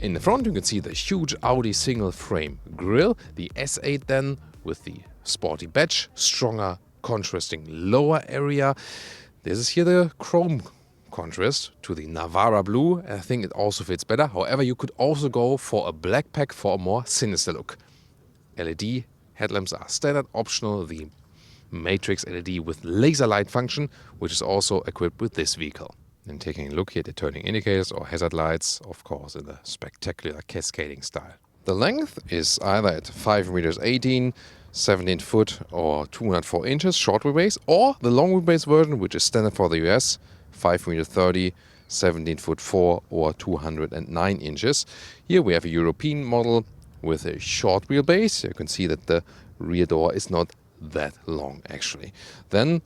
In the front you can see the huge Audi single frame grille, the S8 then with the sporty badge, stronger contrasting lower area. This is here the chrome contrast to the Navara blue. I think it also fits better. However, you could also go for a black pack for a more sinister look. LED headlamps are standard, optional. The matrix LED with laser light function, which is also equipped with this vehicle. And taking a look here at the turning indicators or hazard lights, of course in the spectacular cascading style. The length is either at 5 meters 18, 17 foot or 204 inches short wheelbase, or the long wheelbase version, which is standard for the US, 5 meters 30, 17 foot 4 or 209 inches. Here we have a European model with a short wheelbase. You can see that the rear door is not that long actually. Then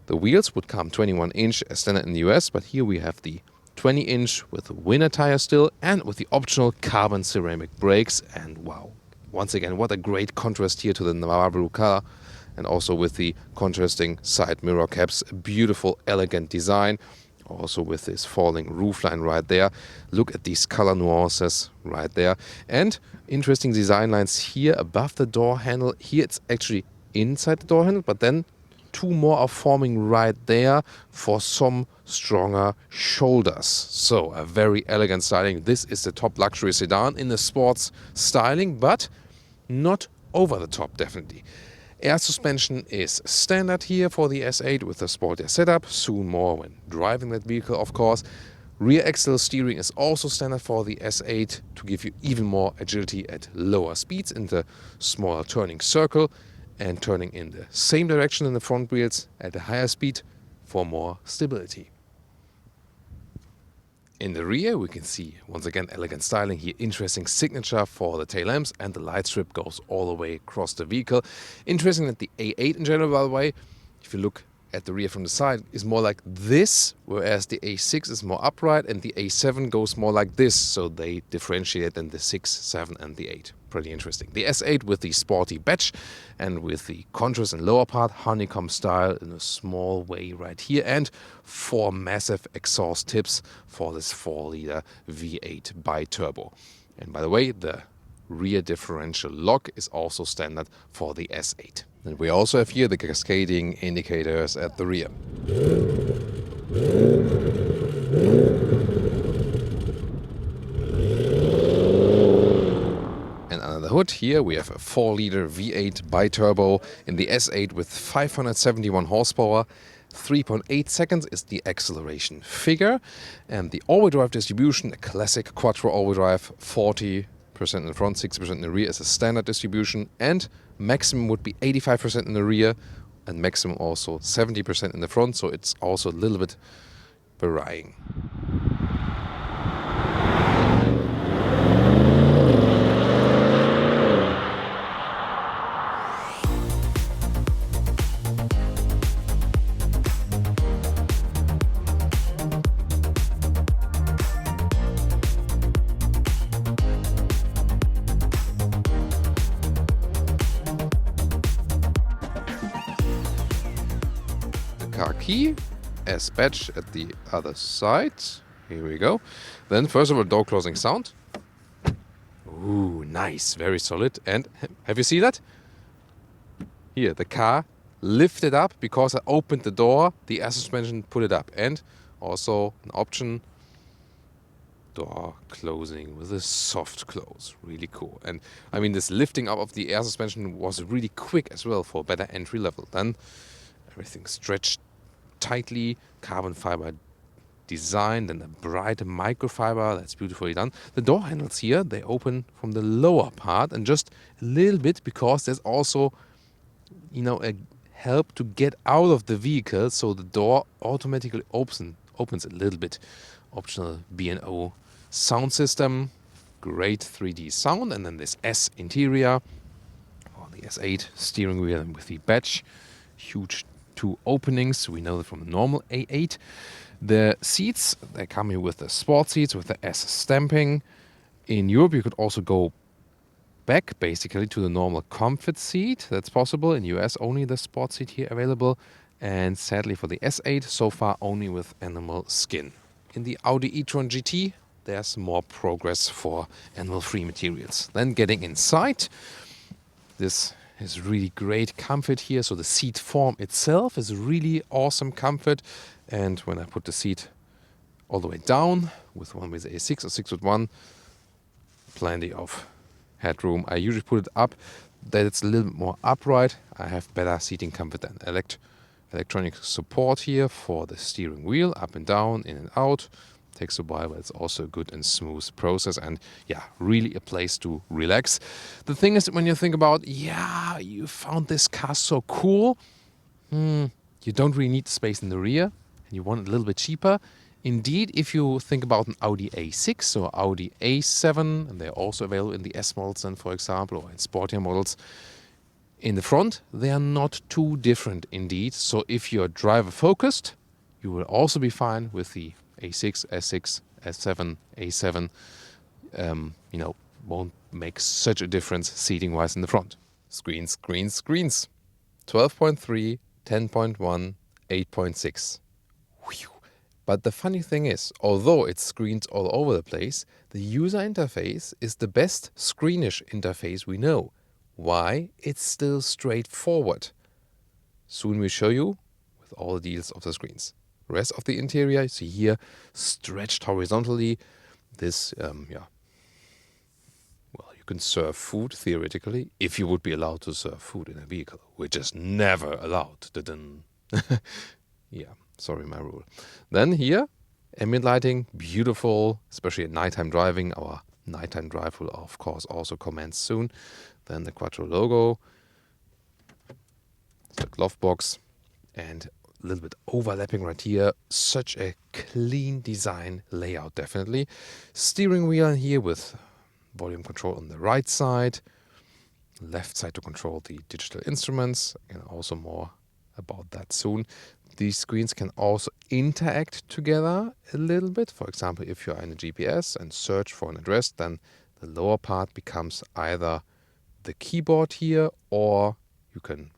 the wheels would come 21 inch as standard in the US, but here we have the 20 inch with winter tire still and with the optional carbon ceramic brakes. And wow, once again, what a great contrast here to the Navara blue color, and also with the contrasting side mirror caps. A beautiful, elegant design, also with this falling roofline right there. Look at these color nuances right there. And interesting design lines here above the door handle. Here it's actually inside the door handle, but then two more are forming right there for some stronger shoulders. So a very elegant styling. This is the top luxury sedan in the sports styling, but not over the top definitely. Air suspension is standard here for the S8 with the sportier setup. Soon more when driving that vehicle, of course. Rear axle steering is also standard for the S8 to give you even more agility at lower speeds in the smaller turning circle, and turning in the same direction in the front wheels at a higher speed for more stability. In the rear we can see once again elegant styling here, interesting signature for the tail lamps, and the light strip goes all the way across the vehicle. Interesting that the A8 in general, by the way, if you look at the rear from the side, is more like this, whereas the A6 is more upright and the A7 goes more like this, so they differentiate in the 6, 7 and the 8. Pretty interesting. The S8 with the sporty badge and with the contrast in lower part, honeycomb style in a small way right here, and 4 massive exhaust tips for this 4-liter V8 bi-turbo. And by the way, the rear differential lock is also standard for the S8. And we also have here the cascading indicators at the rear. And under the hood here we have a 4-liter V8 bi-turbo in the S8 with 571 horsepower. 3.8 seconds is the acceleration figure. And the all-wheel drive distribution, a classic quattro all-wheel drive, 40% in the front, 60% in the rear is a standard distribution, and maximum would be 85% in the rear and maximum also 70% in the front, so it's also a little bit varying. Car key as badge at the other side. Here we go. Then first of all, door closing sound. Ooh, nice, very solid. And have you seen that? Here, the car lifted up because I opened the door, the air suspension put it up. And also an option, door closing with a soft close. Really cool. And I mean, this lifting up of the air suspension was really quick as well for better entry level. Then everything stretched tightly, carbon fiber design, then a bright microfiber, that's beautifully done. The door handles here, they open from the lower part and just a little bit, because there's also, you know, a help to get out of the vehicle, so the door automatically opens a little bit. Optional B&O sound system, great 3D sound, and then this S interior, or the S8 steering wheel and with the badge, huge 2 openings. We know that from the normal A8. The seats, they come here with the sport seats with the S stamping. In Europe, you could also go back basically to the normal comfort seat. That's possible. In US, only the sport seat here available. And sadly for the S8, so far only with animal skin. In the Audi e-tron GT, there's more progress for animal-free materials. Then getting inside, this is really great comfort here. So the seat form itself is really awesome comfort. And when I put the seat all the way down with one with A6 or 6 with 1, plenty of headroom. I usually put it up that it's a little bit more upright. I have better seating comfort than electronic support here for the steering wheel, up and down, in and out. Takes a while, but it's also a good and smooth process, and yeah, really a place to relax. The thing is, when you think about, yeah, you found this car so cool, you don't really need the space in the rear, and you want it a little bit cheaper. Indeed, if you think about an Audi A6 or Audi A7, and they're also available in the S models, then, for example, or in sportier models, in the front, they are not too different indeed. So if you're driver focused, you will also be fine with the A6, S6, S7, A7. Won't make such a difference seating-wise in the front. Screens, screens, screens. 12.3, 10.1, 8.6. But the funny thing is, although it's screens all over the place, the user interface is the best screenish interface we know. Why? It's still straightforward. Soon we'll show you with all the details of the screens. Rest of the interior, you see here, stretched horizontally. This, you can serve food, theoretically, if you would be allowed to serve food in a vehicle, which is never allowed. Yeah, sorry, my rule. Then here, ambient lighting, beautiful, especially at nighttime driving. Our nighttime drive will, of course, also commence soon. Then the Quattro logo, the glove box, and a little bit overlapping right here. Such a clean design layout, definitely. Steering wheel here with volume control on the right side, left side to control the digital instruments, and also more about that soon. These screens can also interact together a little bit. For example, if you're in a GPS and search for an address, then the lower part becomes either the keyboard here, or you can,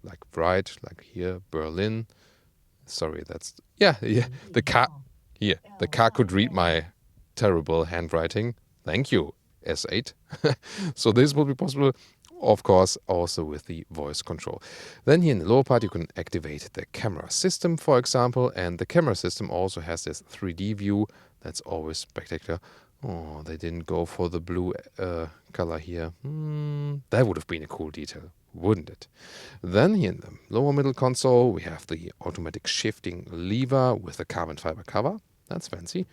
like write, like here, Berlin. Sorry, that's, the car, here, the car could read my terrible handwriting. Thank you, S8. So this will be possible, of course, also with the voice control. Then here in the lower part, you can activate the camera system, for example, and the camera system also has this 3D view. That's always spectacular. Oh, they didn't go for the blue color here. That would have been a cool detail, wouldn't it? Then here in the lower middle console, we have the automatic shifting lever with a carbon fiber cover. That's fancy.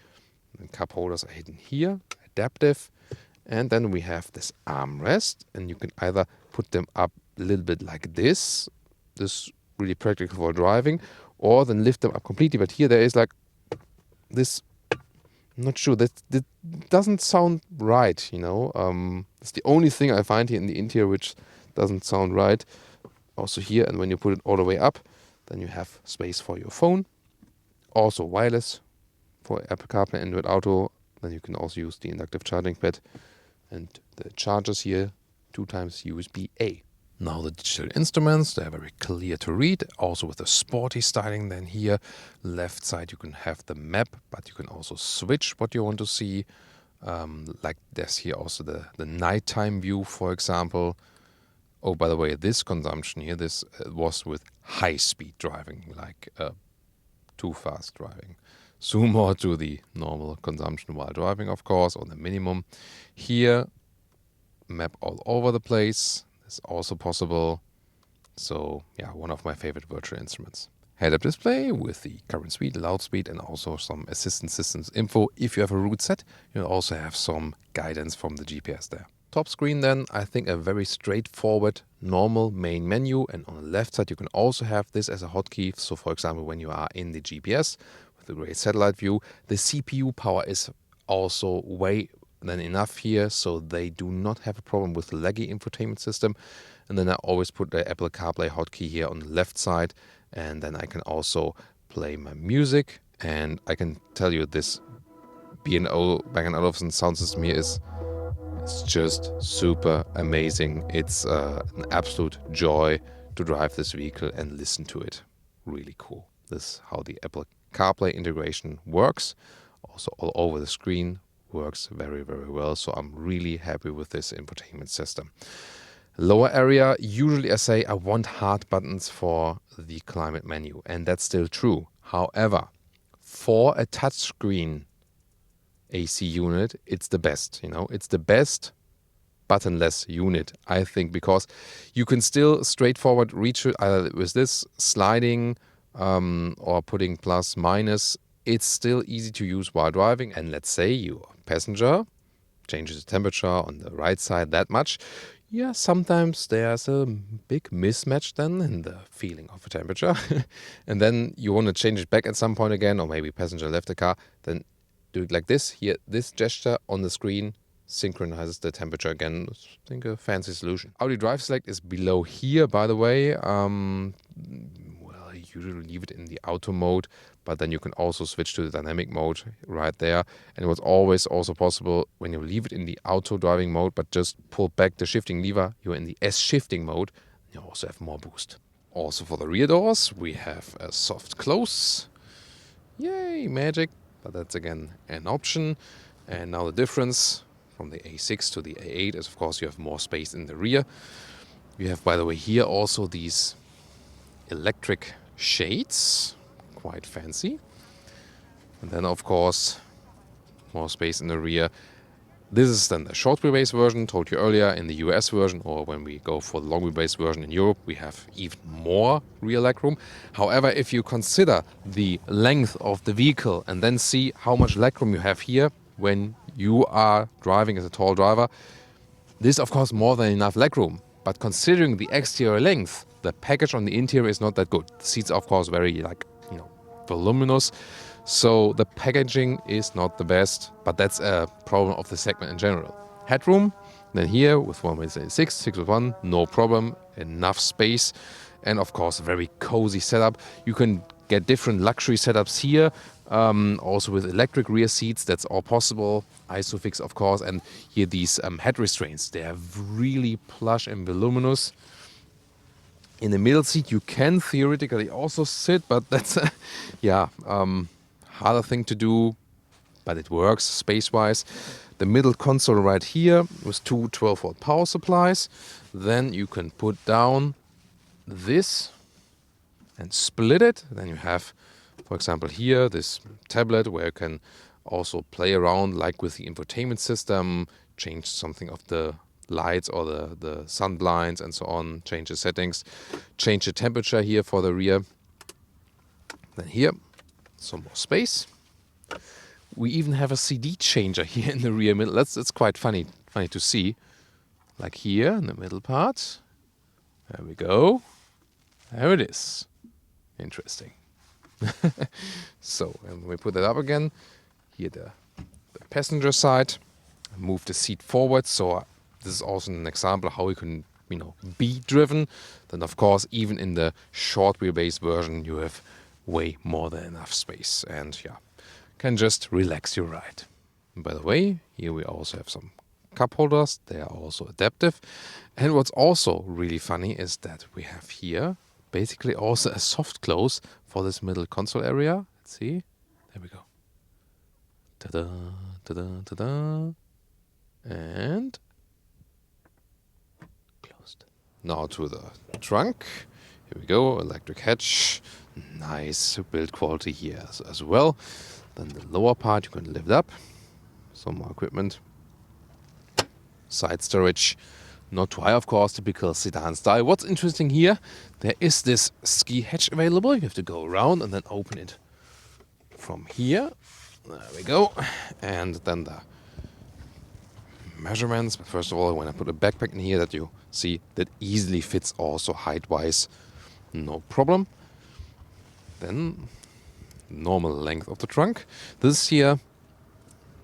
And cup holders are hidden here, adaptive. And then we have this armrest, and you can either put them up a little bit like this. This is really practical for driving, or then lift them up completely. But here there is like this. I'm not sure, that doesn't sound right, It's the only thing I find here in the interior which doesn't sound right. Also here, and when you put it all the way up, then you have space for your phone. Also wireless for Apple CarPlay, Android Auto. Then you can also use the inductive charging pad. And the chargers here, 2 times USB-A. Now the digital instruments, they're very clear to read, also with a sporty styling. Then here, left side, you can have the map, but you can also switch what you want to see. Like there's here also the nighttime view, for example. Oh, by the way, this consumption here, this was with high-speed driving, like too fast driving. Zoom more to the normal consumption while driving, of course, or the minimum. Here, map all over the place. Is also possible. So yeah, one of my favorite virtual instruments. Head-up display with the current speed, loud speed, and also some assistant systems info. If you have a route set, you'll also have some guidance from the GPS there. Top screen then, I think a very straightforward, normal main menu. And on the left side, you can also have this as a hotkey. So for example, when you are in the GPS with a great satellite view, the CPU power is also way than enough here, so they do not have a problem with the laggy infotainment system. And then I always put the Apple CarPlay hotkey here on the left side, and then I can also play my music. And I can tell you this B&O Bang & Olufsen sound system here is just super amazing. It's an absolute joy to drive this vehicle and listen to it. Really cool. This is how the Apple CarPlay integration works. also all over the screen. Works very, very well. So I'm really happy with this infotainment system. Lower area, usually I say I want hard buttons for the climate menu, and that's still true. However, for a touchscreen AC unit, it's the best, it's the best buttonless unit, I think, because you can still straightforward reach it either with this sliding or putting plus minus. It's still easy to use while driving. And let's say you're a passenger, changes the temperature on the right side that much. Yeah, sometimes there's a big mismatch then in the feeling of the temperature. And then you want to change it back at some point again, or maybe passenger left the car, then do it like this. Here, this gesture on the screen synchronizes the temperature again. I think a fancy solution. Audi Drive Select is below here, by the way. Well, you usually leave it in the auto mode, but then you can also switch to the dynamic mode right there. And it was always also possible when you leave it in the auto driving mode, but just pull back the shifting lever, you're in the S shifting mode. You also have more boost. Also for the rear doors, we have a soft close. Yay, magic. But that's again an option. And now the difference from the A6 to the A8 is, of course, you have more space in the rear. You have, by the way, here also these electric shades, quite fancy. And then, of course, more space in the rear. This is then the short wheelbase version, told you earlier. In the US version, or when we go for the long wheelbase version in Europe, we have even more rear legroom. However, if you consider the length of the vehicle and then see how much legroom you have here when you are driving as a tall driver, this is of course more than enough legroom. But considering the exterior length, the package on the interior is not that good. The seats are of course very voluminous. So the packaging is not the best, but that's a problem of the segment in general. Headroom, then here with 1.6, 6.1, no problem, enough space. And of course, a very cozy setup. You can get different luxury setups here, also with electric rear seats, that's all possible. Isofix, of course, and here these head restraints, they are really plush and voluminous. In the middle seat, you can theoretically also sit, but that's harder thing to do, but it works space-wise. The middle console right here with two 12-volt power supplies. Then you can put down this and split it. Then you have, for example, here this tablet where you can also play around like with the infotainment system, change something of the lights or the sun blinds and so on, change the settings, change the temperature here for the rear. Then here, some more space. We even have a CD changer here in the rear middle. That's quite funny to see. Like here in the middle part. There we go. There it is. Interesting. So, when we put that up again, here the passenger side, move the seat forward. So this is also an example how you can, be driven. Then of course, even in the short wheelbase version, you have way more than enough space, and can just relax your ride. And by the way, here we also have some cup holders. They are also adaptive. And what's also really funny is that we have here basically also a soft close for this middle console area. Let's see. There we go. Ta-da, ta-da, ta-da. And closed. Now to the trunk. Here we go. Electric hatch. Nice build quality here as well. Then the lower part you can lift up. Some more equipment. Side storage. Not too high, of course, typical sedan style. What's interesting here, there is this ski hatch available. You have to go around and then open it from here. There we go. And then the measurements. But first of all, when I put a backpack in here, that you see that easily fits also height-wise. No problem. Then normal length of the trunk. This here,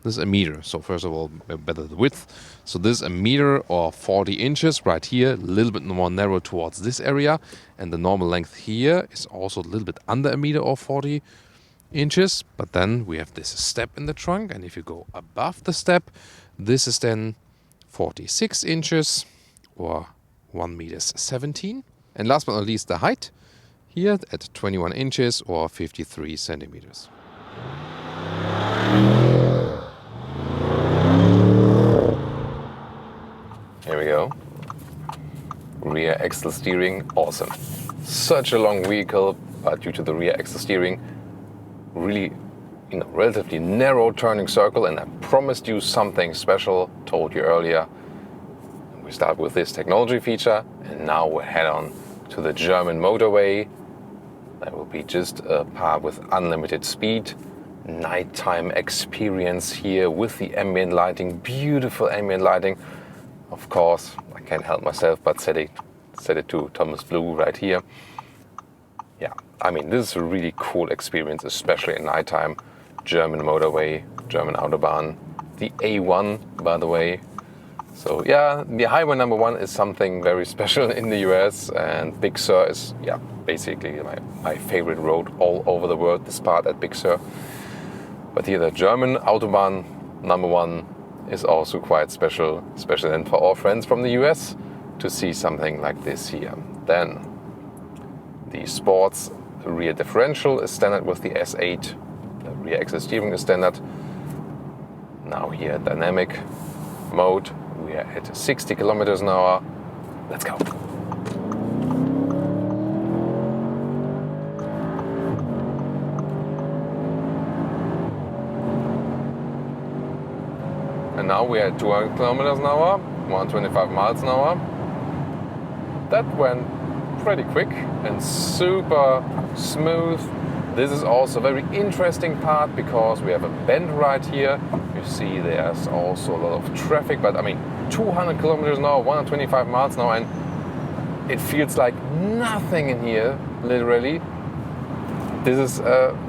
this is a meter. So first of all, better the width. So this is a meter or 40 inches right here, a little bit more narrow towards this area. And the normal length here is also a little bit under a meter or 40 inches. But then we have this step in the trunk. And if you go above the step, this is then 46 inches or 1 meter 17. And last but not least, the height. Here at 21 inches or 53 centimeters. axle steering, awesome. Such a long vehicle, but due to the rear axle steering, really, relatively narrow turning circle. And I promised you something special, told you earlier. We start with this technology feature, and now we'll head on to the German motorway. That will be just a part with unlimited speed. Nighttime experience here with the ambient lighting, beautiful ambient lighting. Of course, I can't help myself but set it to Thomas Blue right here. Yeah, I mean, this is a really cool experience, especially at nighttime. German motorway, German Autobahn, the A1, by the way. So yeah, the highway number 1 is something very special in the US, and Big Sur is, yeah, basically my favorite road all over the world, this part at Big Sur. But here the German Autobahn number 1 is also quite special, especially then for our friends from the US to see something like this here. Then the sports rear differential is standard with the S8. The rear axle steering is standard. Now here dynamic mode, we are at 60 kilometers an hour. Let's go. And now we are at 200 kilometers an hour, 125 miles an hour. That went pretty quick and super smooth. This is also a very interesting part because we have a bend right here. You see there's also a lot of traffic, but I mean 200 kilometers an hour, 125 miles an hour, and it feels like nothing in here, literally. This is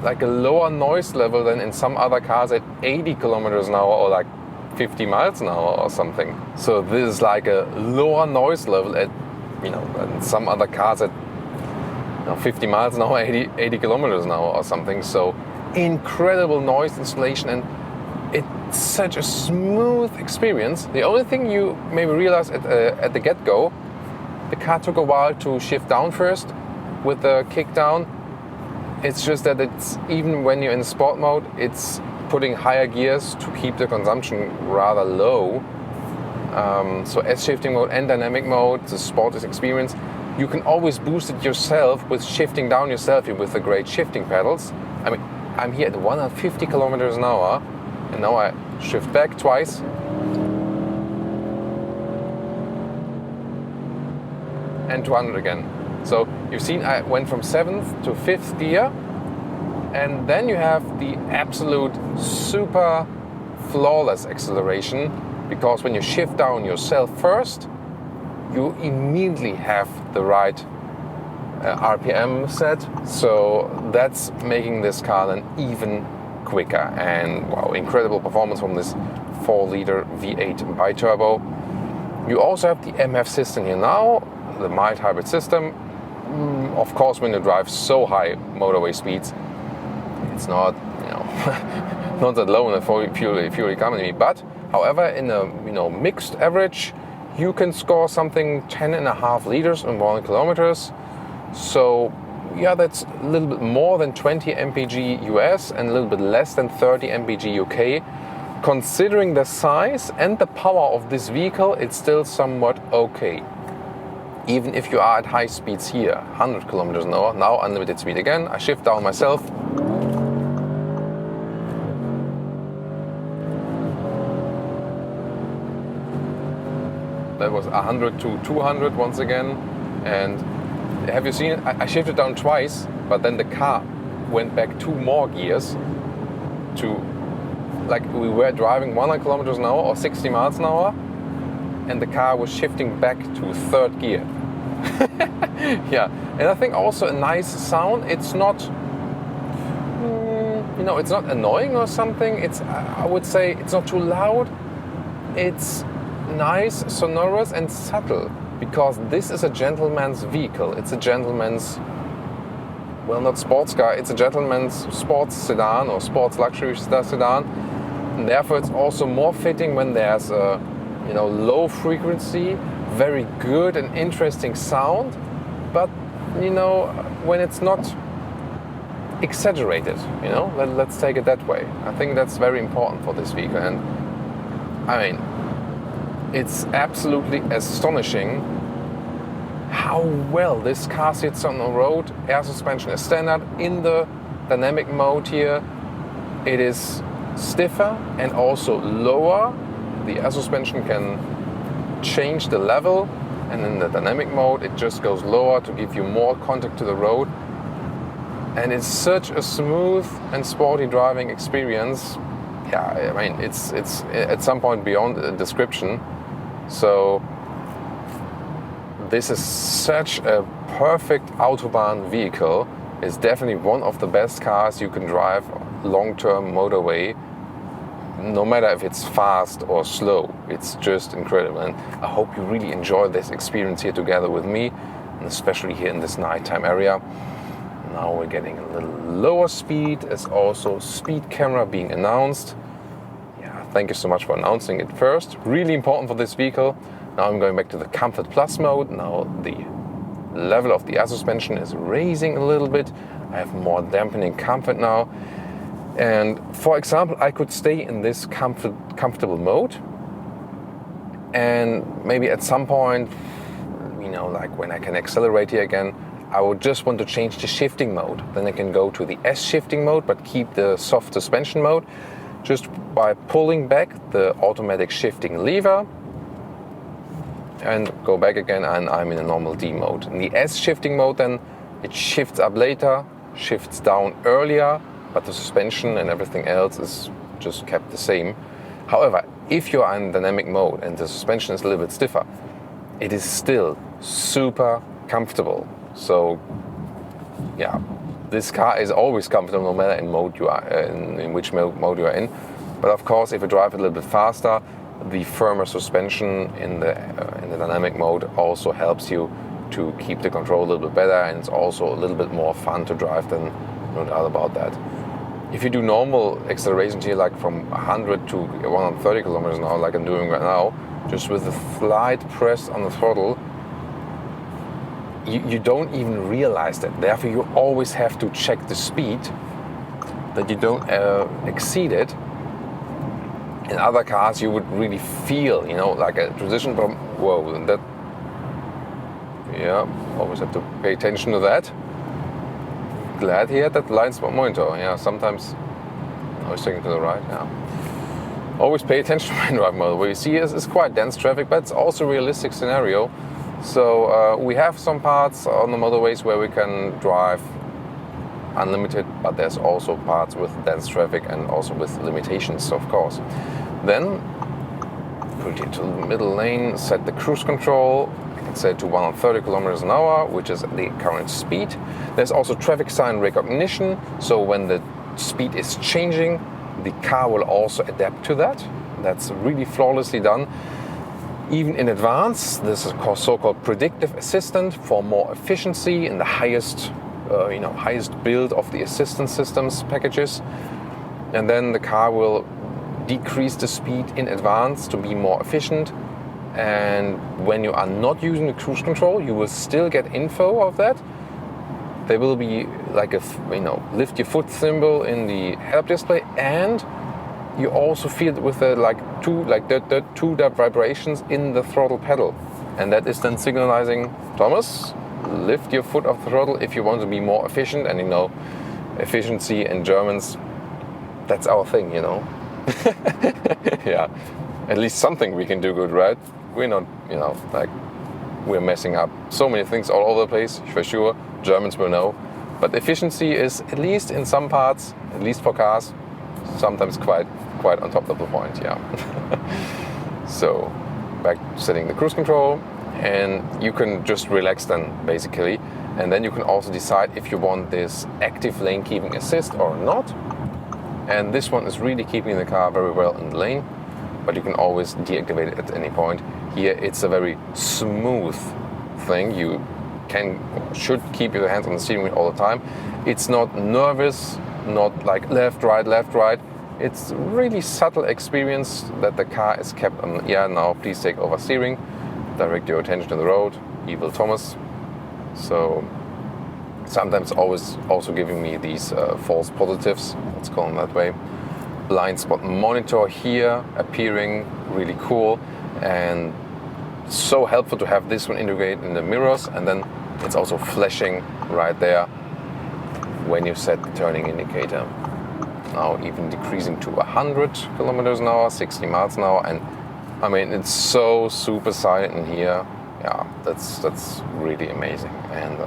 like a lower noise level than in some other cars at 80 kilometers an hour or like 50 miles an hour or something. So this is like a lower noise level at, in some other cars at 50 miles an hour, 80 kilometers an hour or something. So incredible noise insulation, and it's such a smooth experience. The only thing you maybe realize at the get-go, the car took a while to shift down first with the kick down. It's just that it's, even when you're in sport mode, it's putting higher gears to keep the consumption rather low. So S shifting mode and dynamic mode, the sport is experience. You can always boost it yourself with shifting down yourself with the great shifting pedals. I mean, I'm here at 150 kilometers an hour, and now I shift back twice. And 200 again. So you've seen I went from 7th to 5th gear, and then you have the absolute super flawless acceleration, because when you shift down yourself first, you immediately have the right RPM set. So that's making this car then even quicker. And wow, incredible performance from this 4-liter V8 bi-turbo. You also have the MF system here now, the mild hybrid system. Of course, when you drive so high motorway speeds, it's not, not that low in the fuel economy. But however, in a mixed average, you can score something 10.5 liters in 1 kilometers. So yeah, that's a little bit more than 20 mpg US and a little bit less than 30 mpg UK. Considering the size and the power of this vehicle, it's still somewhat okay. Even if you are at high speeds here, 100 kilometers an hour, now unlimited speed again. I shift down myself. That was 100 to 200 once again. And have you seen it? I shifted down twice, but then the car went back 2 more gears to, like, we were driving 100 kilometers an hour or 60 miles an hour, and the car was shifting back to 3rd gear. Yeah, and I think also a nice sound. It's not, it's not annoying or something. It's, I would say, it's not too loud. It's nice, sonorous and subtle, because this is a gentleman's vehicle. It's a gentleman's, well, not sports car, it's a gentleman's sports sedan or sports luxury sedan. And therefore it's also more fitting when there's a low frequency, very good and interesting sound, but when it's not exaggerated, let's take it that way. I think that's very important for this vehicle. And I mean, it's absolutely astonishing how well this car sits on the road. Air suspension is standard. In the dynamic mode here, it is stiffer and also lower. The air suspension can change the level, and in the dynamic mode it just goes lower to give you more contact to the road. And it's such a smooth and sporty driving experience. Yeah, I mean, it's at some point beyond the description. So this is such a perfect Autobahn vehicle. It's definitely one of the best cars you can drive long-term motorway, no matter if it's fast or slow. It's just incredible, and I hope you really enjoy this experience here together with me, and especially here in this nighttime area. Now we're getting a little lower speed. There's also speed camera being announced. Yeah, thank you so much for announcing it first. Really important for this vehicle. Now I'm going back to the Comfort Plus mode. Now the level of the air suspension is raising a little bit. I have more dampening comfort now. And for example, I could stay in this comfortable mode, and maybe at some point, you know, like when I can accelerate here again, I would just want to change the shifting mode. Then I can go to the S shifting mode, but keep the soft suspension mode just by pulling back the automatic shifting lever and go back again, and I'm in a normal D mode. In the S shifting mode, then it shifts up later, shifts down earlier, but the suspension and everything else is just kept the same. However, if you're in dynamic mode and the suspension is a little bit stiffer, it is still super comfortable. So yeah, this car is always comfortable no matter in mode you are in which mode you are in. But of course, if you drive a little bit faster, the firmer suspension in the dynamic mode also helps you to keep the control a little bit better, and it's also a little bit more fun to drive, than no doubt about that. If you do normal accelerations here, like from 100 to 130 kilometers an hour, like I'm doing right now, just with a slight press on the throttle, you don't even realize that. Therefore, you always have to check the speed, that you don't exceed it. In other cars, you would really feel, you know, like a transition from, whoa, and that, yeah, always have to pay attention to that. Glad he had that blind spot monitor. Yeah, sometimes I was taking to the right. Yeah, always pay attention to my drive mode. What you see is quite dense traffic, but it's also a realistic scenario. So we have some parts on the motorways where we can drive unlimited, but there's also parts with dense traffic and also with limitations, of course. Then put it to the middle lane, set the cruise control. I can set it to 130 kilometers an hour, which is the current speed. There's also traffic sign recognition, so when the speed is changing, the car will also adapt to that. That's really flawlessly done. Even in advance, this is so-called predictive assistant for more efficiency in the highest build of the assistance systems packages. And then the car will decrease the speed in advance to be more efficient. And when you are not using the cruise control, you will still get info of that. There will be like a lift your foot symbol in the head-up display, and you also feel it with the two vibrations in the throttle pedal, and that is then signalizing, Thomas, lift your foot off the throttle if you want to be more efficient. And efficiency in Germans, that's our thing, Yeah, at least something we can do good, right? We're not, we're messing up so many things all over the place, for sure. Germans will know. But efficiency is, at least in some parts, at least for cars, sometimes quite on top of the point, yeah. So, back to setting the cruise control, and you can just relax then, basically. And then you can also decide if you want this active lane keeping assist or not. And this one is really keeping the car very well in the lane, but you can always deactivate it at any point. Here it's a very smooth thing. You should keep your hands on the steering wheel all the time. It's not nervous, not like left, right. It's really subtle experience that the car is kept on, now please take over steering, direct your attention to the road, evil Thomas. So sometimes always also giving me these false positives, let's call them that way. Blind spot monitor here appearing, really cool. And so helpful to have this one integrated in the mirrors, and then it's also flashing right there when you set the turning indicator. Now even decreasing to 100 kilometers an hour, 60 miles an hour, and I mean, it's so super silent in here. Yeah, that's really amazing. And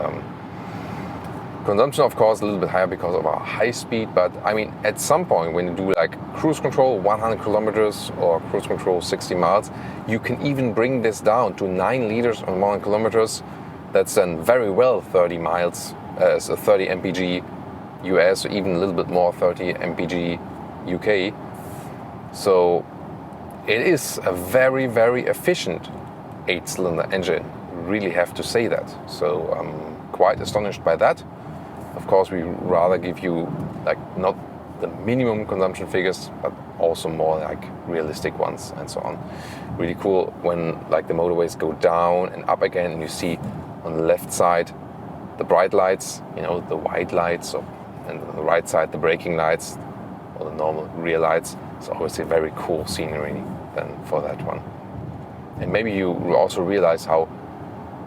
consumption, of course, a little bit higher because of our high speed, but I mean, at some point when you do like cruise control 100 kilometers or cruise control 60 miles, you can even bring this down to 9 liters on 100 kilometers. That's then very well 30 miles, so 30 mpg US, or even a little bit more, 30 mpg UK. So it is a very, very efficient 8-cylinder engine. Really have to say that. So I'm quite astonished by that. Of course, we rather give you like not the minimum consumption figures, but also more like realistic ones and so on. Really cool when like the motorways go down and up again, and you see on the left side the bright lights, you know, the white lights, and on the right side the braking lights or the normal rear lights. It's always a very cool scenery then for that one. And maybe you also realize how,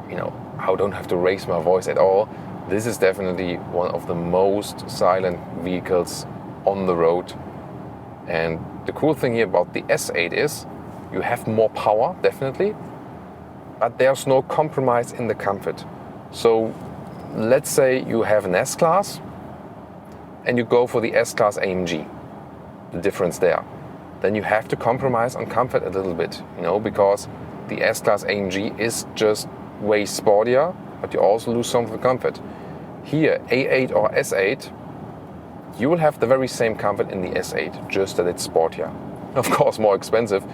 you know, how I don't have to raise my voice at all. This is definitely one of the most silent vehicles on the road. And the cool thing here about the S8 is you have more power, definitely, but there's no compromise in the comfort. So let's say you have an S-Class and you go for the S-Class AMG, the difference there. Then you have to compromise on comfort a little bit, you know, because the S-Class AMG is just way sportier, but you also lose some of the comfort. Here, A8 or S8, you will have the very same comfort in the S8, just that it's sportier. Of course, more expensive,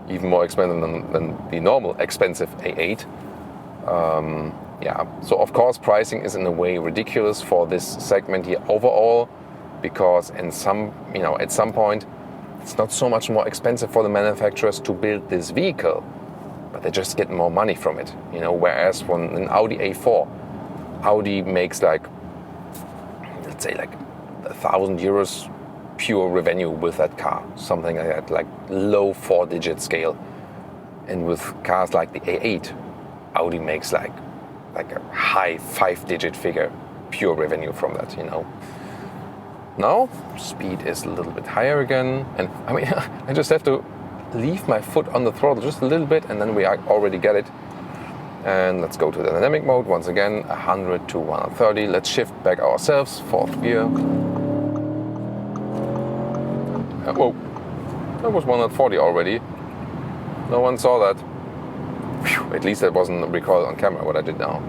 even more expensive than the normal expensive A8. Yeah, so of course pricing is in a way ridiculous for this segment here overall, because at some point it's not so much more expensive for the manufacturers to build this vehicle, but they just get more money from it, you know. Whereas for an Audi A4, Audi makes like, let's say like 1,000 euros pure revenue with that car, something like that, like low 4-digit scale. And with cars like the A8, Audi makes like a high 5-digit figure pure revenue from that, you know. Now speed is a little bit higher again, and I mean I just have to leave my foot on the throttle just a little bit, and then we already get it. And let's go to the dynamic mode once again, 100 to 130. Let's shift back ourselves, 4th gear. Whoa, that was 140 already. No one saw that. Whew, at least that wasn't recorded on camera what I did now.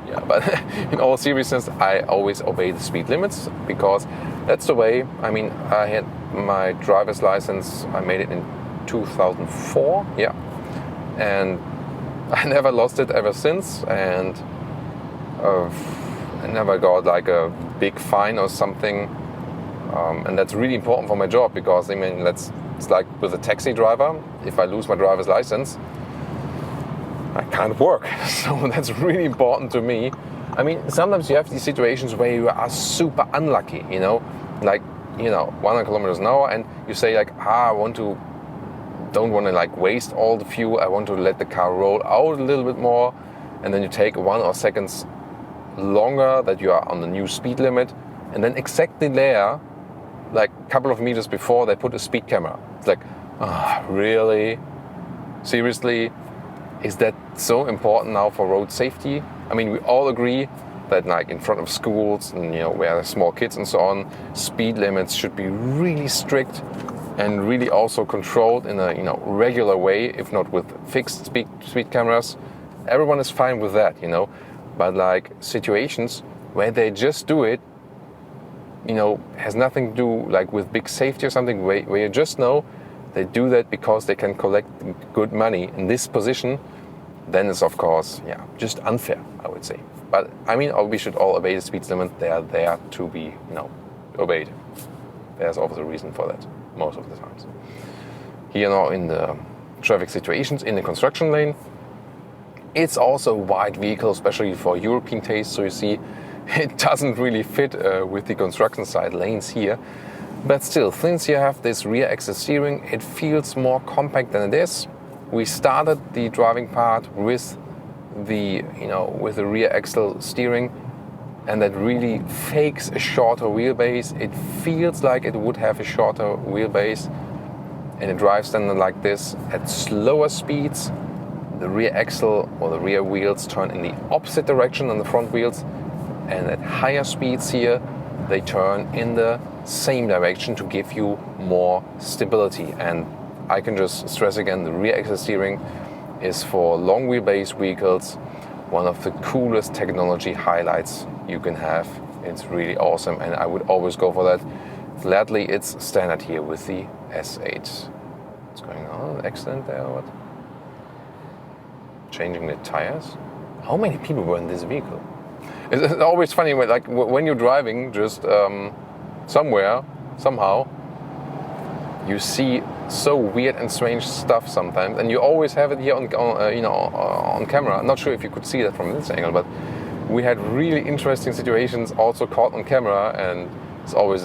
Yeah, but in all seriousness, I always obey the speed limits, because that's the way. I mean, I had my driver's license, I made it in 2004, yeah, and I never lost it ever since, and I never got like a big fine or something, and that's really important for my job, because I mean, it's like with a taxi driver. If I lose my driver's license, I can't work. So that's really important to me. I mean, sometimes you have these situations where you are super unlucky, you know, like, you know, 100 kilometers an hour, and you say like, don't want to like waste all the fuel. I want to let the car roll out a little bit more, and then you take 1 or 2 seconds longer that you are on the new speed limit, and then exactly there, like a couple of meters before, they put a speed camera. It's like, really? Seriously? Is that so important now for road safety? I mean, we all agree that like in front of schools and, you know, where there's small kids and so on, speed limits should be really strict and really also controlled in a, you know, regular way, if not with fixed speed cameras. Everyone is fine with that, you know, but like situations where they just do it, you know, has nothing to do like with big safety or something, where you just know they do that because they can collect good money in this position, then it's of course, yeah, just unfair, I would say. But I mean, we should all obey the speed limit. They are there to be, you know, obeyed. There's always a reason for that, most of the times. Here now in the traffic situations in the construction lane, it's also a wide vehicle, especially for European taste. So you see, it doesn't really fit with the construction side lanes here. But still, since you have this rear axle steering, it feels more compact than it is. We started the driving part with the rear axle steering, and that really fakes a shorter wheelbase. It feels like it would have a shorter wheelbase, and it drives then like this at slower speeds. The rear axle or the rear wheels turn in the opposite direction than the front wheels, and at higher speeds here they turn in the same direction to give you more stability. And I can just stress again, the rear axle steering is for long wheelbase vehicles one of the coolest technology highlights you can have. It's really awesome, and I would always go for that. Gladly, it's standard here with the S8. What's going on? Accident there or what? Changing the tires? How many people were in this vehicle? It's always funny, like when you're driving just somewhere, somehow, you see so weird and strange stuff sometimes, and you always have it here on camera. I'm not sure if you could see that from this angle, but we had really interesting situations also caught on camera, and it's always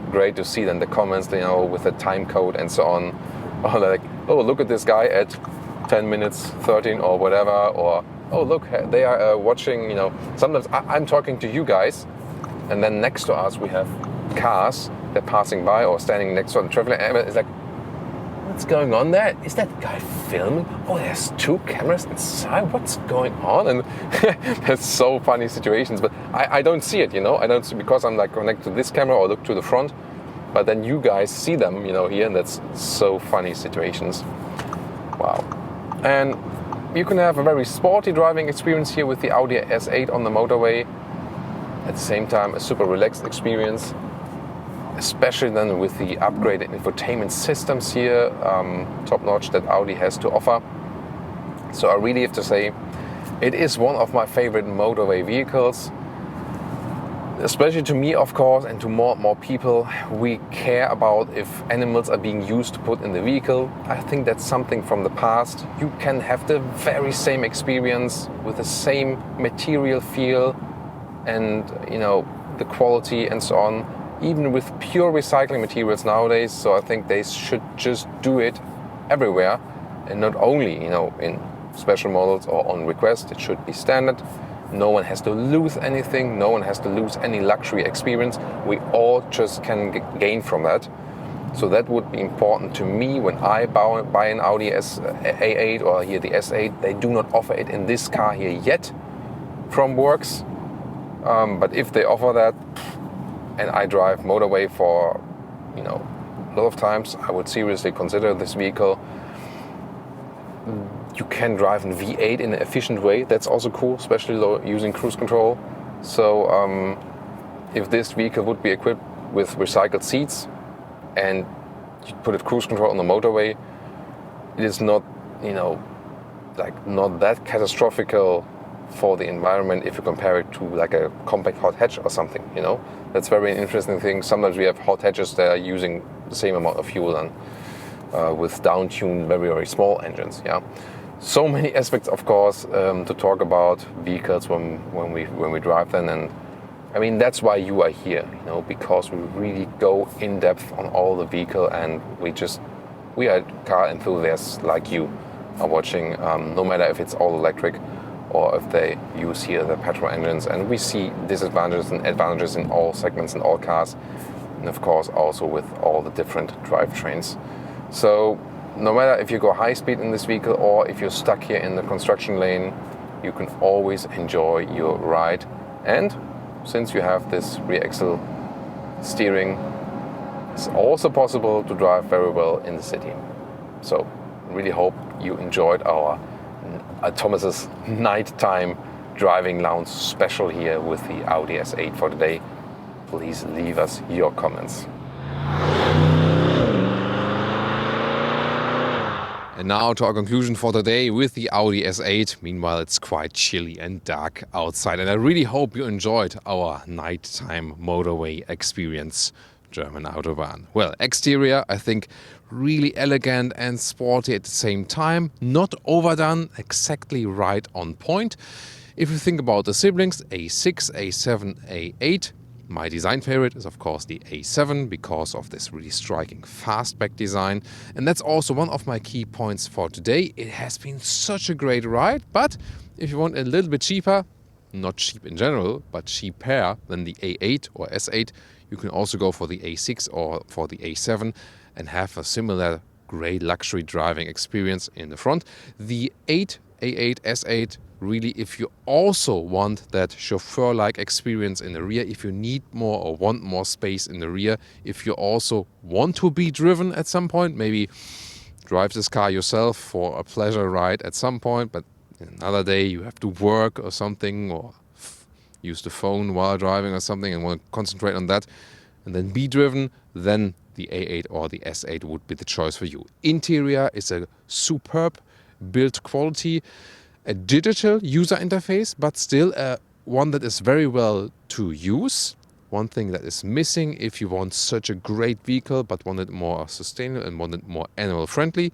great to see then the comments, with the time code and so on. Or like, oh, look at this guy at 10 minutes 13 or whatever, or oh, look, they are watching. Sometimes I'm talking to you guys, and then next to us we have cars they're passing by or standing next to the traffic light. It's like, what's going on there? Is that guy filming? Oh, there's two cameras inside. What's going on? And there's so funny situations, but I don't see it. I don't see, because I'm like connected to this camera or look to the front. But then you guys see them, here, and that's so funny situations. Wow. And you can have a very sporty driving experience here with the Audi S8 on the motorway. At the same time, a super relaxed experience, especially then with the upgraded infotainment systems here, top-notch, that Audi has to offer. So I really have to say, it is one of my favorite motorway vehicles. Especially to me, of course, and to more and more people, we care about if animals are being used to put in the vehicle. I think that's something from the past. You can have the very same experience with the same material feel and, the quality and so on, even with pure recycling materials nowadays. So I think they should just do it everywhere, and not only, in special models or on request. It should be standard. No one has to lose anything. No one has to lose any luxury experience. We all just can gain from that. So that would be important to me when I buy an Audi A8 or here the S8. They do not offer it in this car here yet from works. But if they offer that, and I drive motorway for, a lot of times, I would seriously consider this vehicle. You can drive in V8 in an efficient way. That's also cool, especially using cruise control. So if this vehicle would be equipped with recycled seats and you put it cruise control on the motorway, it is not, not that catastrophical for the environment if you compare it to like a compact hot hatch or something. That's very interesting thing. Sometimes we have hot hatches that are using the same amount of fuel and with down-tuned, very, very small engines. Yeah. So many aspects, of course, to talk about vehicles when we drive them, and I mean that's why you are here, because we really go in depth on all the vehicle, and we are car enthusiasts like you are watching, no matter if it's all electric or if they use here the petrol engines, and we see disadvantages and advantages in all segments in all cars, and of course also with all the different drivetrains. So no matter if you go high speed in this vehicle or if you're stuck here in the construction lane, you can always enjoy your ride. And since you have this rear axle steering, it's also possible to drive very well in the city. So really hope you enjoyed our Thomas's nighttime driving lounge special here with the Audi S8 for today. Please leave us your comments. And now to our conclusion for today with the Audi S8. Meanwhile, it's quite chilly and dark outside, and I really hope you enjoyed our nighttime motorway experience, German Autobahn. Well, exterior, I think, really elegant and sporty at the same time. Not overdone, exactly right on point. If you think about the siblings, A6, A7, A8, My design favorite is of course the A7 because of this really striking fastback design, and that's also one of my key points for today. It has been such a great ride, but if you want a little bit cheaper, not cheap in general, but cheaper than the A8 or S8, you can also go for the A6 or for the A7 and have a similar great luxury driving experience in the front. The A8, S8, really, if you also want that chauffeur-like experience in the rear, if you need more or want more space in the rear, if you also want to be driven at some point, maybe drive this car yourself for a pleasure ride at some point, but another day you have to work or something, or use the phone while driving or something and want to concentrate on that and then be driven, then the A8 or the S8 would be the choice for you. Interior is a superb build quality, a digital user interface, but still one that is very well to use. One thing that is missing if you want such a great vehicle but want it more sustainable and want it more animal friendly,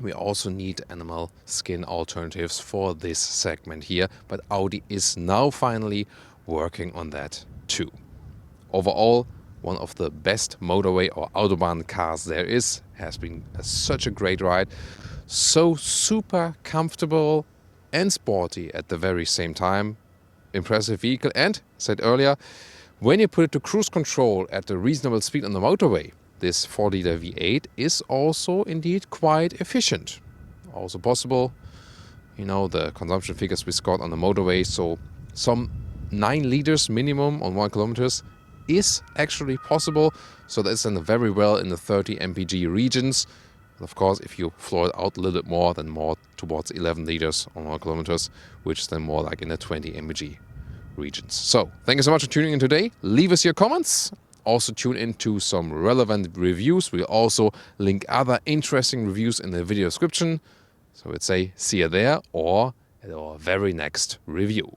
we also need animal skin alternatives for this segment here, but Audi is now finally working on that too. Overall, one of the best motorway or Autobahn cars there is. Has been such a great ride. So super comfortable and sporty at the very same time. Impressive vehicle, and said earlier, when you put it to cruise control at a reasonable speed on the motorway, this 4-liter V8 is also indeed quite efficient. Also possible, you know, the consumption figures we scored on the motorway, so some 9 liters minimum on 1 kilometers is actually possible. So that's then very well in the 30 mpg regions. Of course, if you floor it out a little bit more, then more towards 11 liters on 1 kilometers, which is then more like in the 20 mpg regions. So thank you so much for tuning in today. Leave us your comments. Also tune into some relevant reviews. We'll also link other interesting reviews in the video description. So I would say see you there or at our very next review.